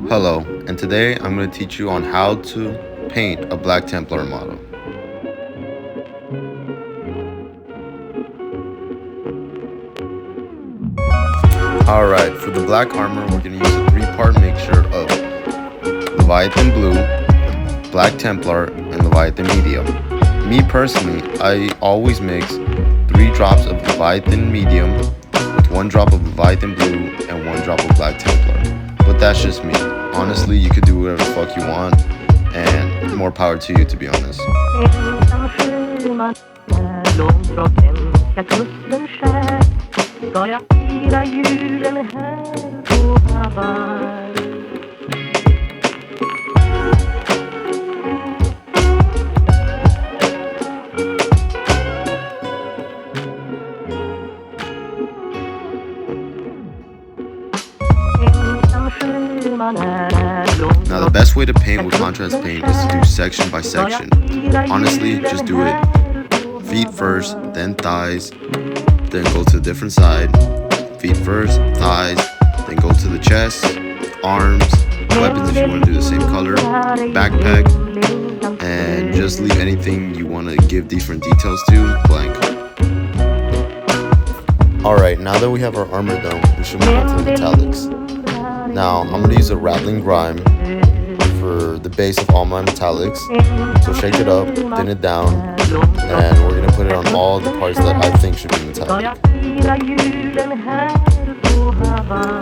Hello, and today I'm going to teach you on how to paint a Black Templar model. Alright, for the black armor, we're going to use a three-part mixture of Leviathan Blue, Black Templar, and Leviathan Medium. Me personally, I always mix 3 drops of Leviathan Medium with 1 drop of Leviathan Blue and 1 drop of Black Templar. But that's just me. Honestly, you could do whatever the fuck you want, and more power to you, to be honest. Now the best way to paint with contrast paint is to do section by section. Honestly, just do it feet first, then thighs, then go to a different side. Feet first, thighs, then go to the chest, arms, weapons if you want to do the same color, backpack, and just leave anything you want to give different details to blank. Alright, now that we have our armor done, we should move on to the metallics. Now, I'm going to use a rattling grime for the base of all my metallics. So shake it up, thin it down, and we're going to put it on all the parts that I think should be metallic.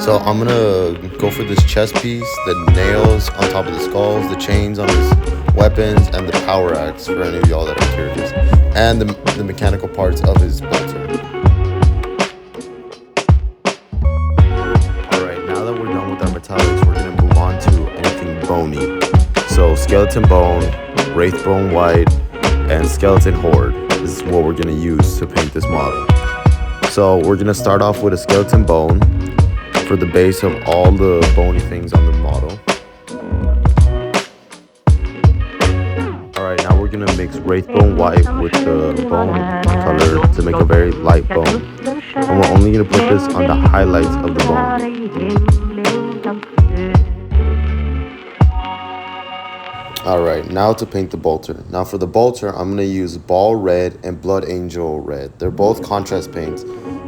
So I'm going to go for this chest piece, the nails on top of the skulls, the chains on his weapons, and the power axe for any of y'all that are curious, and the mechanical parts of his bolter. Metallics, we're going to move on to anything bony. So skeleton bone, wraith bone white, and skeleton horde. This is what we're going to use to paint this model. So we're going to start off with a skeleton bone for the base of all the bony things on the model. Alright, now we're going to mix wraith bone white with the bone color to make a very light bone. And we're only going to put this on the highlights of the bone. Alright, now to paint the bolter. Now for the bolter, I'm going to use ball red and blood angel red. They're both contrast paints,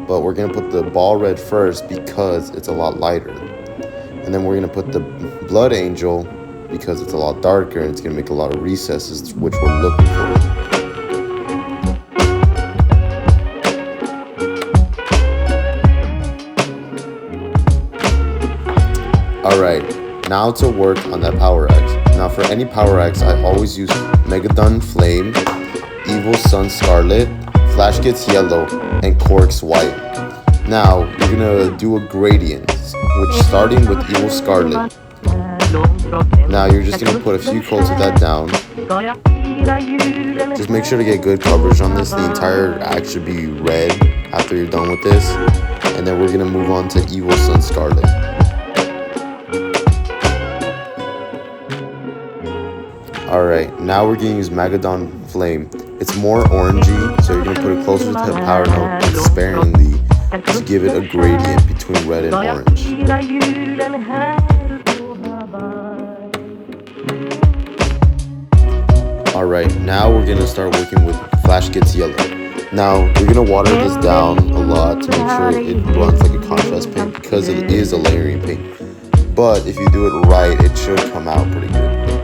but we're going to put the ball red first because it's a lot lighter. And then we're going to put the blood angel because it's a lot darker and it's going to make a lot of recesses, which we're looking for. Alright, now to work on that power axe. Now for any power axe, I always use Megadon Flame, Evil Sun Scarlet, Flash Gets Yellow, and Corks White. Now you're gonna do a gradient, which starting with Evil Scarlet. Now you're just gonna put a few coats of that down. Just make sure to get good coverage on this. The entire axe should be red after you're done with this. And then we're gonna move on to Evil Sun Scarlet. Alright, now we're going to use Megadon Flame. It's more orangey, so you're going to put it closer to the power note and sparingly to give it a gradient between red and orange. Alright, now we're going to start working with Flash Gets Yellow. Now, you're going to water this down a lot to make sure it runs like a contrast paint because it is a layering paint. But if you do it right, it should come out pretty good.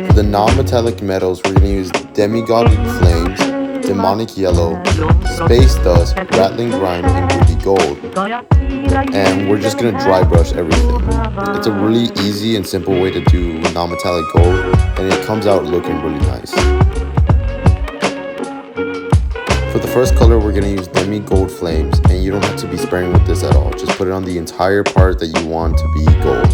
For the non-metallic metals, we're going to use Demigod Flames, Demonic Yellow, Space Dust, Rattling Grime, and Ruby Gold. And we're just going to dry brush everything. It's a really easy and simple way to do non-metallic gold, and it comes out looking really nice. For the first color, we're going to use Demi-Gold Flames, and you don't have to be sparing with this at all. Just put it on the entire part that you want to be gold.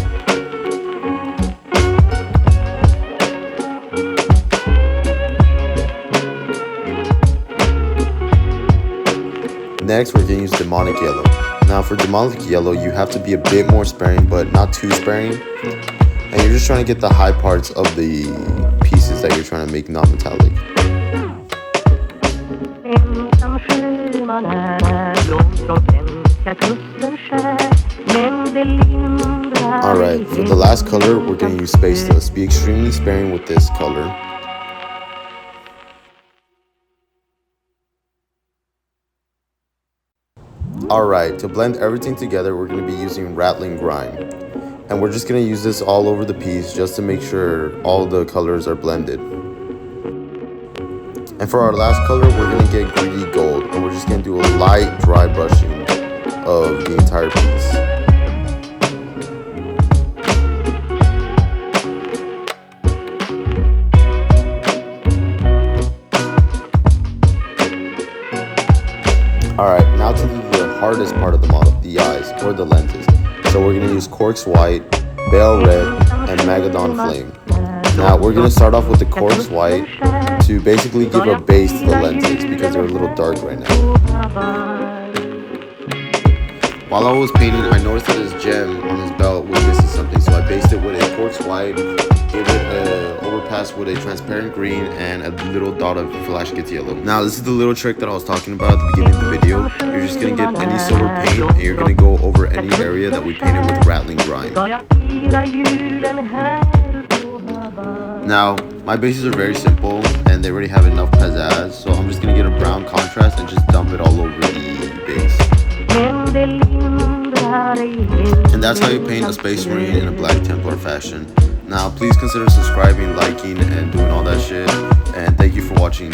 Next, we're going to use Demonic Yellow. Now for Demonic Yellow, you have to be a bit more sparing, but not too sparing. And you're just trying to get the high parts of the pieces that you're trying to make non-metallic. Alright, for the last color, we're going to use Space Dust. Be extremely sparing with this color. Alright, to blend everything together, we're going to be using Rattling Grime. And we're just going to use this all over the piece just to make sure all the colors are blended. And for our last color, we're going to get Greedy Gold. And we're just going to do a light dry brushing of the entire piece. Alright, now to do the hardest part of the model, the eyes, or the lenses. So we're going to use Corks White, Bale Red, and Magadon Flame. Now we're going to start off with the Corks White to basically give a base to the lenses because they're a little dark right now. While I was painting, I noticed that his gem on his belt was missing something, so I based it with a Corks White, gave it an overpass with a transparent green, and a little dot of Flash Gets Yellow. Now this is the little trick that I was talking about at the beginning of the video. You're just going to get any silver paint, and you're going to go over any area that we painted with Rattling Grime. Now, my bases are very simple, and they already have enough pizzazz, so I'm just going to get a brown contrast and just dump it all over the base. And that's how you paint a Space Marine in a Black Templar fashion. Now, please consider subscribing, liking, and doing all that shit, and thank you for watching.